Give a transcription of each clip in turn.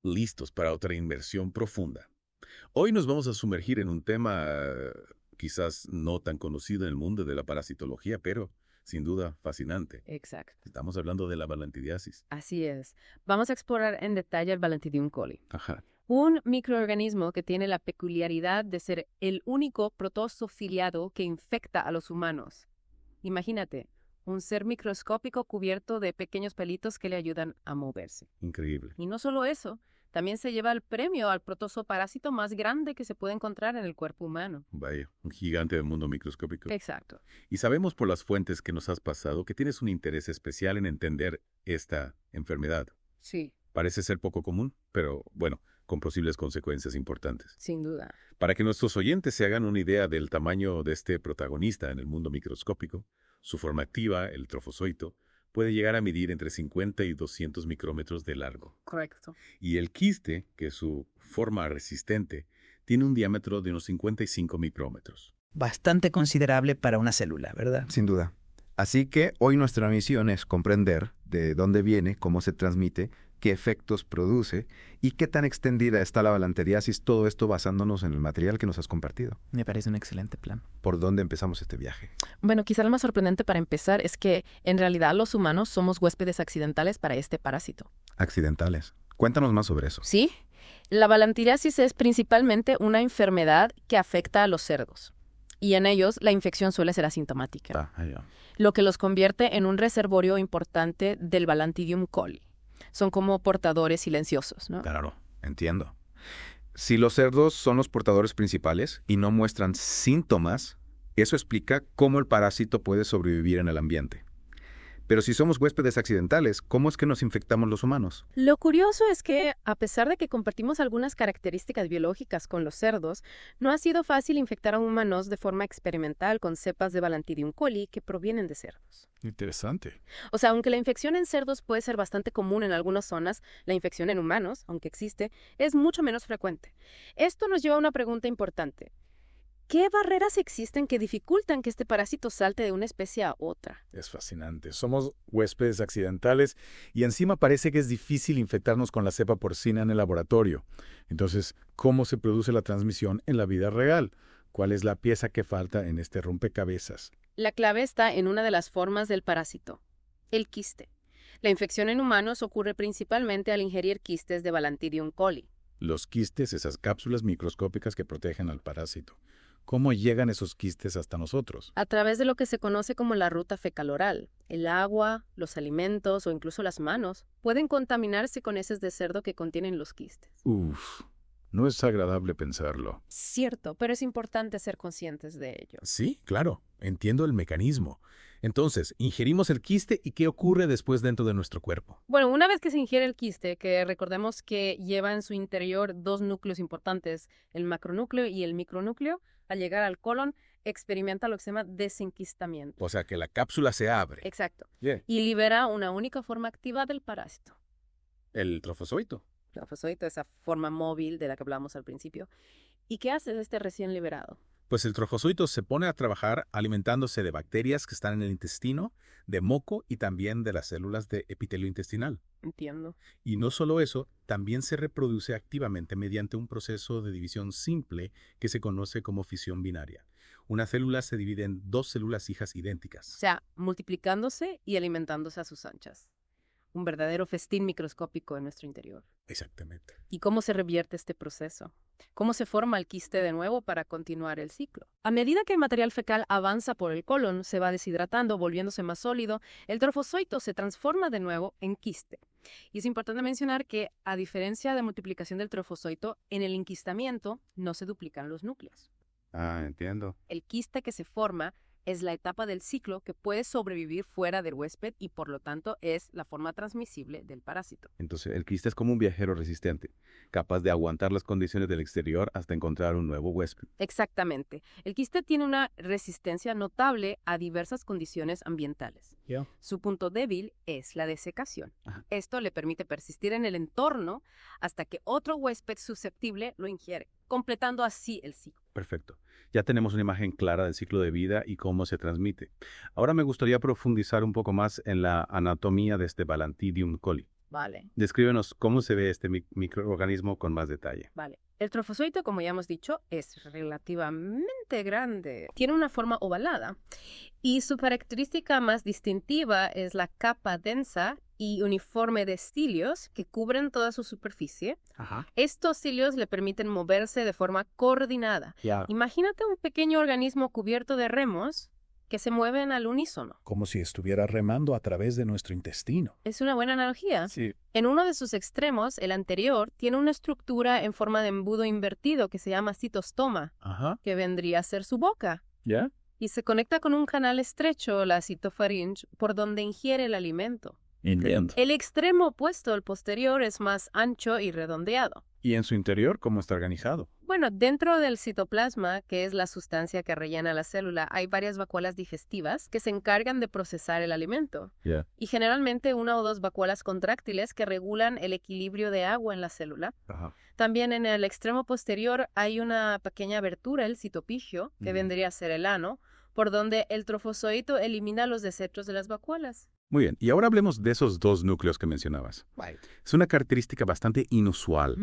listos para otra inmersión profunda. Hoy nos vamos a sumergir en un tema quizás no tan conocido en el mundo de la parasitología, pero sin duda fascinante. Exacto. Estamos hablando de la balantidiasis. Así es. Vamos a explorar en detalle el Balantidium coli, Ajá. un microorganismo que tiene la peculiaridad de ser el único protozoofiliado que infecta a los humanos. Imagínate, un ser microscópico cubierto de pequeños pelitos que le ayudan a moverse. Increíble. Y no solo eso, también se lleva el premio al protozooparásito más grande que se puede encontrar en el cuerpo humano. Vaya, un gigante del mundo microscópico. Exacto. Y sabemos por las fuentes que nos has pasado que tienes un interés especial en entender esta enfermedad. Sí, Parece ser poco común, pero bueno, con posibles consecuencias importantes. sin duda. Para que nuestros oyentes se hagan una idea del tamaño de este protagonista en el mundo microscópico, su forma activa, el trofozoito, puede llegar a medir entre 50 y 200 micrómetros de largo. Correcto. Y el quiste, que es su forma resistente, tiene un diámetro de unos 55 micrómetros. Bastante considerable para una célula, ¿verdad? Sin duda. Así que hoy nuestra misión es comprender de dónde viene, cómo se transmite, qué efectos produce y qué tan extendida está la balanteriasis, todo esto basándonos en el material que nos has compartido. Me parece un excelente plan. ¿Por dónde empezamos este viaje? Bueno, quizá lo más sorprendente para empezar es que en realidad los humanos somos huéspedes accidentales para este parásito. Accidentales. Cuéntanos más sobre eso. ¿Sí? La balantiriasis es principalmente una enfermedad que afecta a los cerdos. Y en ellos la infección suele ser asintomática, lo que los convierte en un reservorio importante del Balantidium coli. Son como portadores silenciosos, ¿no? Claro, entiendo. Si los cerdos son los portadores principales y no muestran síntomas, eso explica cómo el parásito puede sobrevivir en el ambiente. Pero si somos huéspedes accidentales, ¿cómo es que nos infectamos los humanos? Lo curioso es que, a pesar de que compartimos algunas características biológicas con los cerdos, no ha sido fácil infectar a humanos de forma experimental con cepas de Balantidium coli que provienen de cerdos. Interesante. O sea, aunque la infección en cerdos puede ser bastante común en algunas zonas, la infección en humanos, aunque existe, es mucho menos frecuente. Esto nos lleva a una pregunta importante. ¿Qué barreras existen que dificultan que este parásito salte de una especie a otra? Es fascinante. Somos huéspedes accidentales y encima parece que es difícil infectarnos con la cepa porcina en el laboratorio. Entonces, ¿cómo se produce la transmisión en la vida real? ¿Cuál es la pieza que falta en este rompecabezas? La clave está en una de las formas del parásito, el quiste. La infección en humanos ocurre principalmente al ingerir quistes de Balantidium coli. Los quistes, esas cápsulas microscópicas que protegen al parásito. ¿Cómo llegan esos quistes hasta nosotros? A través de lo que se conoce como la ruta fecal-oral. El agua, los alimentos o incluso las manos pueden contaminarse con heces de cerdo que contienen los quistes. Uf, no es agradable pensarlo. Cierto, pero es importante ser conscientes de ello. Sí, claro. Entiendo el mecanismo. Entonces, ingerimos el quiste y ¿qué ocurre después dentro de nuestro cuerpo? Bueno, una vez que se ingiere el quiste, que recordemos que lleva en su interior dos núcleos importantes, el macronúcleo y el micronúcleo, al llegar al colon, experimenta lo que se llama desenquistamiento. O sea, que la cápsula se abre. Exacto. Yeah. Y libera una única forma activa del parásito. El trofozoito. El trofozoito, esa forma móvil de la que hablamos al principio. ¿Y qué hace este recién liberado? Pues el trofozoito se pone a trabajar alimentándose de bacterias que están en el intestino, de moco y también de las células de epitelio intestinal. Entiendo. Y no solo eso, también se reproduce activamente mediante un proceso de división simple que se conoce como fisión binaria. Una célula se divide en dos células hijas O idénticas. sea, multiplicándose y alimentándose a sus anchas. Un verdadero festín microscópico en nuestro interior. Exactamente. ¿Y cómo se revierte este proceso? ¿Cómo se forma el quiste de nuevo para continuar el ciclo? A medida que el material fecal avanza por el colon, se va deshidratando, volviéndose más sólido, el trofozoito se transforma de nuevo en quiste. Y es importante mencionar que, a diferencia de multiplicación del trofozoito, en el enquistamiento no se duplican los núcleos. Ah, entiendo. El quiste que se forma es la etapa del ciclo que puede sobrevivir fuera del huésped y por lo tanto es la forma transmisible del parásito. Entonces, el quiste es como un viajero resistente, capaz de aguantar las condiciones del exterior hasta encontrar un nuevo huésped. Exactamente. El quiste tiene una resistencia notable a diversas condiciones ambientales. Su punto débil es la desecación. Ajá. Esto le permite persistir en el entorno hasta que otro huésped susceptible lo ingiere, completando así el ciclo. Perfecto. Ya tenemos una imagen clara del ciclo de vida y cómo se transmite. Ahora me gustaría profundizar un poco más en la anatomía de este Balantidium coli. Vale. Descríbenos cómo se ve este microorganismo con más detalle. Vale. El trofozoito, como ya hemos dicho, es relativamente grande. Tiene una forma ovalada y su característica más distintiva es la capa densa y uniforme de cilios que cubren toda su superficie. Ajá. Estos cilios le permiten moverse de forma coordinada. Ya. Imagínate un pequeño organismo cubierto de remos que se mueven al unísono. Como si estuviera remando a través de nuestro intestino. Es una buena analogía. Sí. En uno de sus extremos, el anterior, tiene una estructura en forma de embudo invertido que se llama citostoma, Ajá. que vendría a ser su boca, ¿Ya? y se conecta con un canal estrecho, la citofaringe, por donde ingiere el alimento. Entiendo. El extremo opuesto, el posterior, es más ancho y redondeado. ¿Y en su interior cómo está organizado? Bueno, dentro del citoplasma, que es la sustancia que rellena la célula, hay varias vacuolas digestivas que se encargan de procesar el alimento. Ya. Y generalmente una o dos vacuolas contráctiles que regulan el equilibrio de agua en la célula. Ajá. También en el extremo posterior hay una pequeña abertura, el citopigio, que vendría a ser el ano, por donde el trofozoito elimina los desechos de las vacuolas. Muy bien, y ahora hablemos de esos dos núcleos que mencionabas. Es una característica bastante inusual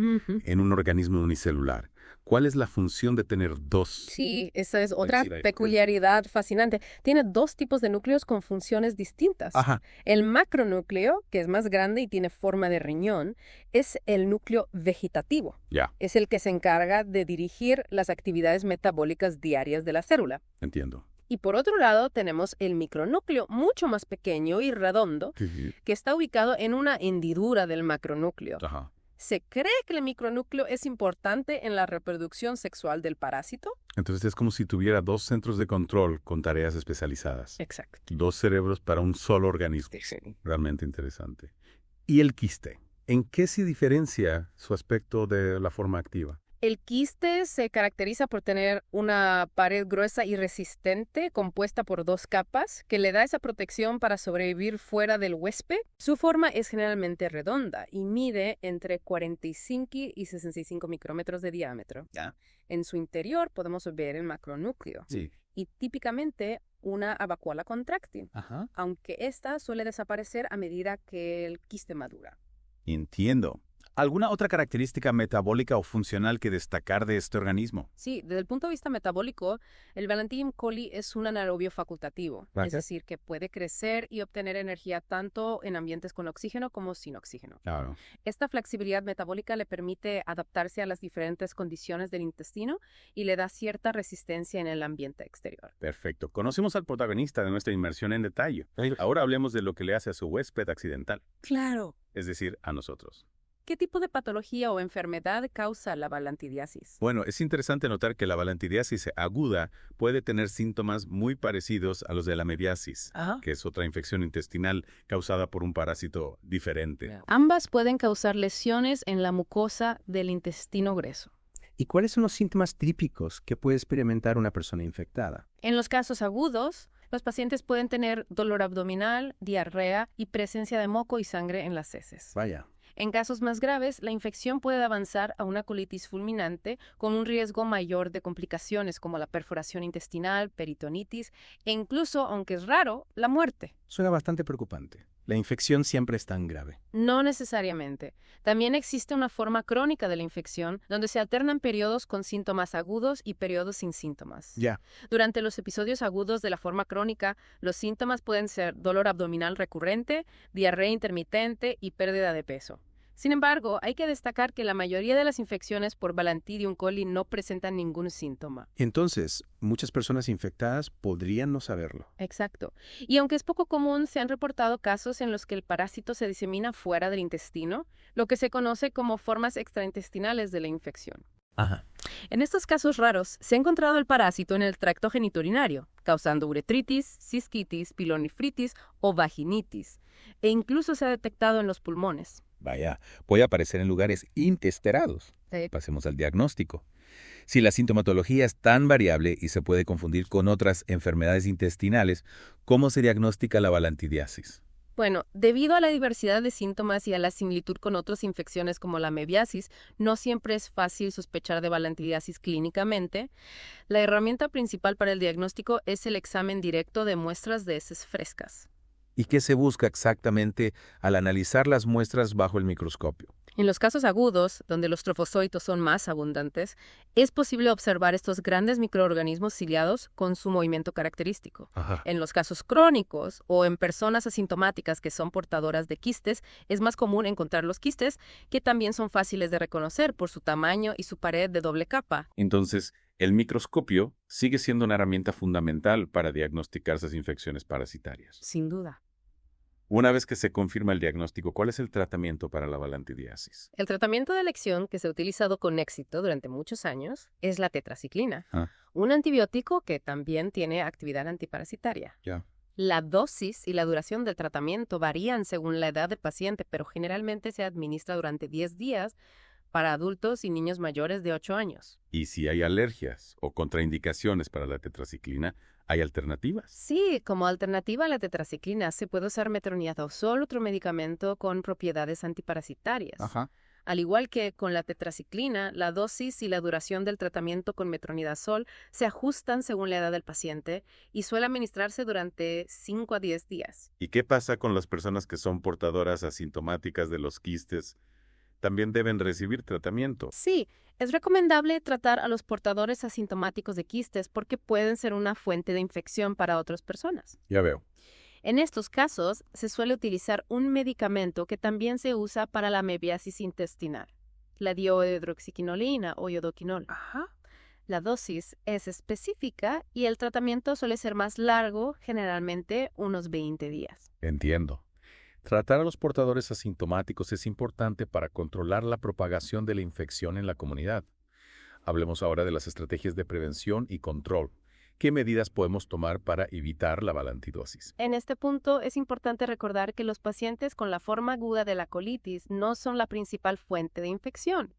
en un organismo unicelular. ¿Cuál es la función de tener dos? Sí, esa es otra Sí, peculiaridad fascinante. Tiene dos tipos de núcleos con funciones distintas. Ajá. El macronúcleo, que es más grande y tiene forma de riñón, es el núcleo vegetativo. Ya, Es el que se encarga de dirigir las actividades metabólicas diarias de la célula. entiendo. Y por otro lado tenemos el micronúcleo, mucho más pequeño y redondo, que está ubicado en una hendidura del macronúcleo. Ajá. Se cree que el micronúcleo es importante en la reproducción sexual del parásito. Entonces es como si tuviera dos centros de control con tareas especializadas. Exacto. Dos cerebros para un solo organismo. Realmente interesante. ¿Y el quiste? ¿En qué se diferencia su aspecto de la forma activa? El quiste se caracteriza por tener una pared gruesa y resistente compuesta por dos capas que le da esa protección para sobrevivir fuera del huésped. Su forma es generalmente redonda y mide entre 45 y 65 micrómetros de diámetro. Ya. En su interior podemos ver el macronúcleo Sí. y típicamente una vacuola contráctil, Ajá. aunque esta suele desaparecer a medida que el quiste madura. Entiendo. ¿Alguna otra característica metabólica o funcional que destacar de este organismo? Sí, desde el punto de vista metabólico, el Balantidium coli es un anaerobio facultativo, es decir, que puede crecer y obtener energía tanto en ambientes con oxígeno como sin oxígeno. Claro. Esta flexibilidad metabólica le permite adaptarse a las diferentes condiciones del intestino y le da cierta resistencia en el ambiente exterior. Perfecto. Conocemos al protagonista de nuestra inmersión en detalle. Ahora hablemos de lo que le hace a su huésped accidental, Claro. es decir, a nosotros. ¿Qué tipo de patología o enfermedad causa la balantidiasis? Bueno, es interesante notar que la balantidiasis aguda puede tener síntomas muy parecidos a los de la mebiasis, Ajá. que es otra infección intestinal causada por un parásito diferente. Ambas pueden causar lesiones en la mucosa del intestino grueso. ¿Y cuáles son los síntomas típicos que puede experimentar una persona infectada? En los casos agudos, los pacientes pueden tener dolor abdominal, diarrea y presencia de moco y sangre en las heces. Vaya. En casos más graves, la infección puede avanzar a una colitis fulminante con un riesgo mayor de complicaciones como la perforación intestinal, peritonitis e incluso, aunque es raro, la muerte. Suena bastante preocupante. La infección siempre es tan grave. No necesariamente. También existe una forma crónica de la infección donde se alternan periodos con síntomas agudos y periodos sin síntomas. Ya. Durante los episodios agudos de la forma crónica, los síntomas pueden ser dolor abdominal recurrente, diarrea intermitente y pérdida de peso. Sin embargo, hay que destacar que la mayoría de las infecciones por Balantidium coli no presentan ningún síntoma. Entonces, muchas personas infectadas podrían no saberlo. Exacto. Y aunque es poco común, se han reportado casos en los que el parásito se disemina fuera del intestino, lo que se conoce como formas extraintestinales de la infección. Ajá. En estos casos raros, se ha encontrado el parásito en el tracto genitourinario, causando uretritis, cisquitis, pilonifritis o vaginitis, e incluso se ha detectado en los pulmones. Vaya, puede aparecer en lugares inesperados. Pasemos al diagnóstico. Si la sintomatología es tan variable y se puede confundir con otras enfermedades intestinales, ¿cómo se diagnostica la balantidiasis? Bueno, debido a la diversidad de síntomas y a la similitud con otras infecciones como la mebiasis, no siempre es fácil sospechar de balantidiasis clínicamente. La herramienta principal para el diagnóstico es el examen directo de muestras de heces frescas. ¿Y qué se busca exactamente al analizar las muestras bajo el microscopio? En los casos agudos, donde los trofozoitos son más abundantes, es posible observar estos grandes microorganismos ciliados con su movimiento característico. Ajá. En los casos crónicos o en personas asintomáticas que son portadoras de quistes, es más común encontrar los quistes, que también son fáciles de reconocer por su tamaño y su pared de doble capa. Entonces, el microscopio sigue siendo una herramienta fundamental para diagnosticar esas infecciones parasitarias. Sin duda. Una vez que se confirma el diagnóstico, ¿cuál es el tratamiento para la balantidiasis? El tratamiento de elección que se ha utilizado con éxito durante muchos años es la tetraciclina, un antibiótico que también tiene actividad antiparasitaria. Ya. La dosis y la duración del tratamiento varían según la edad del paciente, pero generalmente se administra durante 10 días para adultos y niños mayores de 8 años. Y si hay alergias o contraindicaciones para la tetraciclina, ¿hay alternativas? Sí, como alternativa a la tetraciclina se puede usar metronidazol, otro medicamento con propiedades antiparasitarias. Ajá. Al igual que con la tetraciclina, la dosis y la duración del tratamiento con metronidazol se ajustan según la edad del paciente y suele administrarse durante 5 a 10 días. ¿Y qué pasa con las personas que son portadoras asintomáticas de los quistes? ¿También deben recibir tratamiento? Sí, es recomendable tratar a los portadores asintomáticos de quistes porque pueden ser una fuente de infección para otras personas. Ya veo. En estos casos, se suele utilizar un medicamento que también se usa para la amebiasis intestinal, la dihidroxiquinolina o iodoquinol. La dosis es específica y el tratamiento suele ser más largo, generalmente unos 20 días. Entiendo. Tratar a los portadores asintomáticos es importante para controlar la propagación de la infección en la comunidad. Hablemos ahora de las estrategias de prevención y control. ¿Qué medidas podemos tomar para evitar la balantidosis? En este punto es importante recordar que los pacientes con la forma aguda de la colitis no son la principal fuente de infección,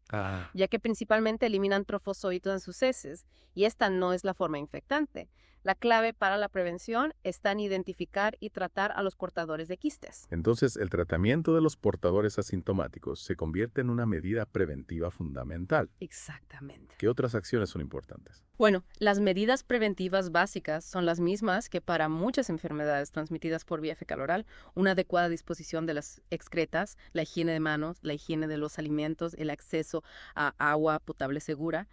ya que principalmente eliminan trofozoitos en sus heces, y esta no es la forma infectante. La clave para la prevención está en identificar y tratar a los portadores de quistes. Entonces, el tratamiento de los portadores asintomáticos se convierte en una medida preventiva fundamental. Exactamente. ¿Qué otras acciones son importantes? Bueno, las medidas preventivas básicas son las mismas que para muchas enfermedades transmitidas por vía fecal oral: una adecuada disposición de las excretas, la higiene de manos, la higiene de los alimentos, el acceso a agua potable segura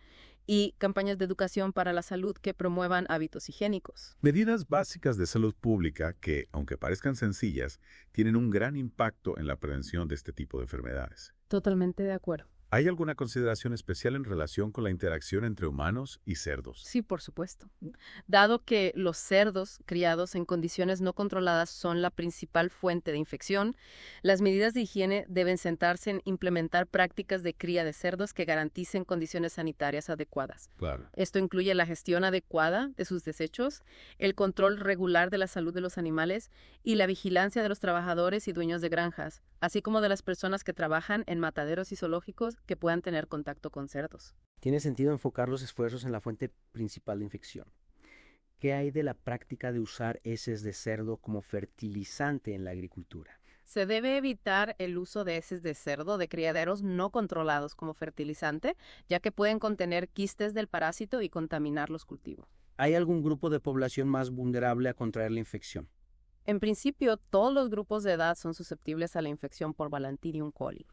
y campañas de educación para la salud que promuevan hábitos higiénicos. Medidas básicas de salud pública que, aunque parezcan sencillas, tienen un gran impacto en la prevención de este tipo de enfermedades. Totalmente de acuerdo. ¿Hay alguna consideración especial en relación con la interacción entre humanos y cerdos? Sí, por supuesto. Dado que los cerdos criados en condiciones no controladas son la principal fuente de infección, las medidas de higiene deben centrarse en implementar prácticas de cría de cerdos que garanticen condiciones sanitarias adecuadas. Claro. Esto incluye la gestión adecuada de sus desechos, el control regular de la salud de los animales y la vigilancia de los trabajadores y dueños de granjas, así como de las personas que trabajan en mataderos y zoológicos que puedan tener contacto con cerdos. Tiene sentido enfocar los esfuerzos en la fuente principal de infección. ¿Qué hay de la práctica de usar heces de cerdo como fertilizante en la agricultura? Se debe evitar el uso de heces de cerdo de criaderos no controlados como fertilizante, ya que pueden contener quistes del parásito y contaminar los cultivos. ¿Hay algún grupo de población más vulnerable a contraer la infección? En principio, todos los grupos de edad son susceptibles a la infección por Balantidium coli.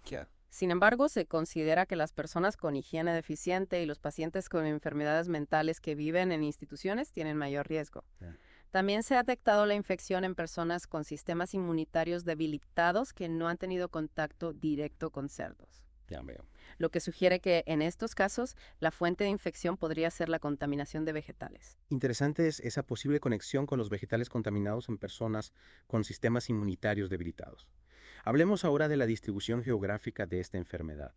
Sin embargo, se considera que las personas con higiene deficiente y los pacientes con enfermedades mentales que viven en instituciones tienen mayor riesgo. También se ha detectado la infección en personas con sistemas inmunitarios debilitados que no han tenido contacto directo con cerdos. Ya veo. Lo que sugiere que en estos casos la fuente de infección podría ser la contaminación de vegetales. Interesante es esa posible conexión con los vegetales contaminados en personas con sistemas inmunitarios debilitados. Hablemos ahora de la distribución geográfica de esta enfermedad.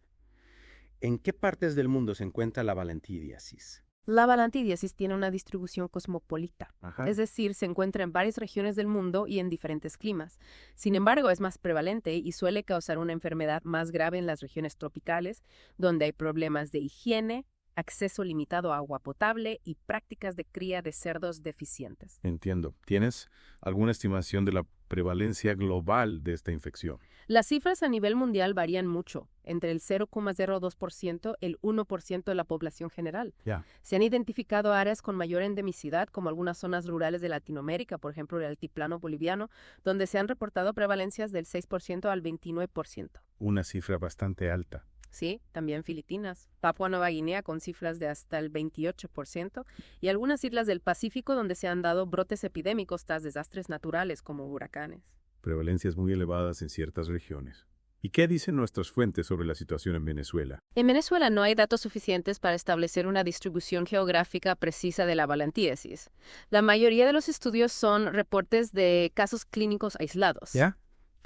¿En qué partes del mundo se encuentra la balantidiasis? La balantidiasis tiene una distribución cosmopolita, es decir, se encuentra en varias regiones del mundo y en diferentes climas. Sin embargo, es más prevalente y suele causar una enfermedad más grave en las regiones tropicales, donde hay problemas de higiene, acceso limitado a agua potable y prácticas de cría de cerdos deficientes. Entiendo. ¿Tienes alguna estimación de la prevalencia global de esta infección? Las cifras a nivel mundial varían mucho, entre el 0,02% y el 1% de la población general. Ya. Se han identificado áreas con mayor endemicidad, como algunas zonas rurales de Latinoamérica, por ejemplo el altiplano boliviano, donde se han reportado prevalencias del 6% al 29%. Una cifra bastante alta. Sí, también Filipinas, Papua Nueva Guinea con cifras de hasta el 28% y algunas islas del Pacífico donde se han dado brotes epidémicos tras desastres naturales como huracanes. Prevalencias muy elevadas en ciertas regiones. ¿Y qué dicen nuestras fuentes sobre la situación en Venezuela? En Venezuela no hay datos suficientes para establecer una distribución geográfica precisa de la valantíasis. La mayoría de los estudios son reportes de casos clínicos aislados. ¿Ya?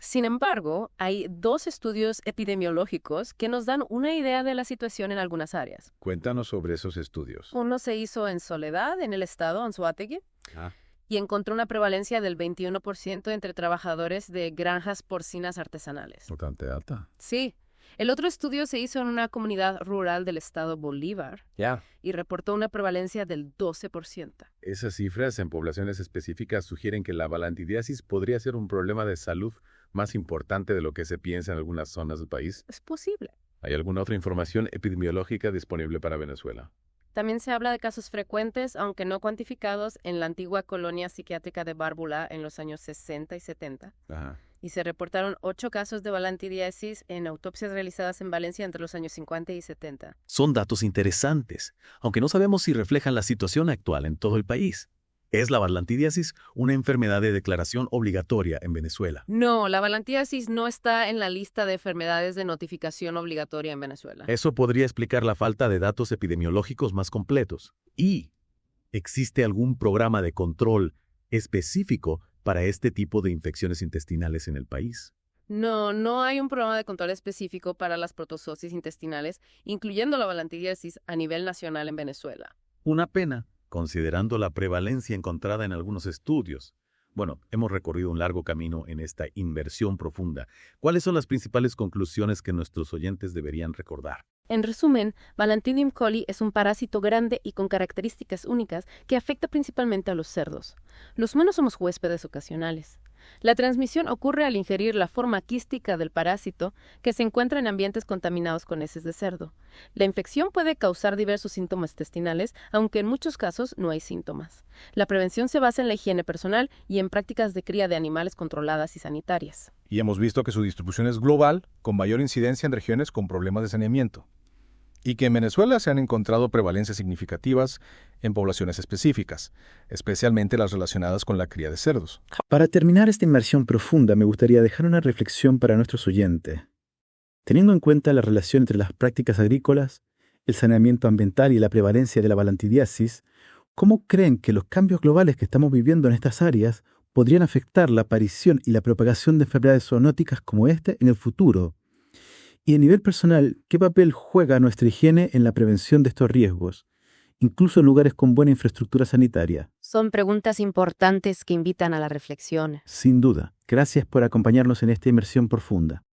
Sin embargo, hay 2 estudios epidemiológicos que nos dan una idea de la situación en algunas áreas. Cuéntanos sobre esos estudios. Uno se hizo en Soledad, en el estado Anzoátegui, Ah. y encontró una prevalencia del 21% entre trabajadores de granjas porcinas artesanales. Bastante alta. Sí. El otro estudio se hizo en una comunidad rural del estado Bolívar Ya. y reportó una prevalencia del 12%. Esas cifras en poblaciones específicas sugieren que la valantidiasis podría ser un problema de salud más importante de lo que se piensa en algunas zonas del país. Es posible. ¿Hay alguna otra información epidemiológica disponible para Venezuela? También se habla de casos frecuentes, aunque no cuantificados, en la antigua colonia psiquiátrica de Bárbula en los años 60 y 70. Ajá. Y se reportaron 8 casos de valantidiasis en autopsias realizadas en Valencia entre los años 50 y 70. Son datos interesantes, aunque no sabemos si reflejan la situación actual en todo el país. ¿Es la valantidiasis una enfermedad de declaración obligatoria en Venezuela? No, la valantidiasis no está en la lista de enfermedades de notificación obligatoria en Venezuela. Eso podría explicar la falta de datos epidemiológicos más completos. ¿Y existe algún programa de control específico para este tipo de infecciones intestinales en el país? No hay un programa de control específico para las protozoosis intestinales, incluyendo la valantidiasis a nivel nacional en Venezuela. Una pena, considerando la prevalencia encontrada en algunos estudios. Bueno, hemos recorrido un largo camino en esta inversión profunda. ¿Cuáles son las principales conclusiones que nuestros oyentes deberían recordar? En resumen, Valantidium coli es un parásito grande y con características únicas que afecta principalmente a los cerdos. Los humanos somos huéspedes ocasionales. La transmisión ocurre al ingerir la forma quística del parásito que se encuentra en ambientes contaminados con heces de cerdo. La infección puede causar diversos síntomas intestinales, aunque en muchos casos no hay síntomas. La prevención se basa en la higiene personal y en prácticas de cría de animales controladas y sanitarias. Y hemos visto que su distribución es global, con mayor incidencia en regiones con problemas de saneamiento. Y que en Venezuela se han encontrado prevalencias significativas en poblaciones específicas, especialmente las relacionadas con la cría de cerdos. Para terminar esta inmersión profunda, me gustaría dejar una reflexión para nuestros oyentes. Teniendo en cuenta la relación entre las prácticas agrícolas, el saneamiento ambiental y la prevalencia de la valantidiasis, ¿cómo creen que los cambios globales que estamos viviendo en estas áreas podrían afectar la aparición y la propagación de enfermedades zoonóticas como esta en el futuro? Y a nivel personal, ¿qué papel juega nuestra higiene en la prevención de estos riesgos, incluso en lugares con buena infraestructura sanitaria? Son preguntas importantes que invitan a la reflexión. Sin duda. Gracias por acompañarnos en esta inmersión profunda.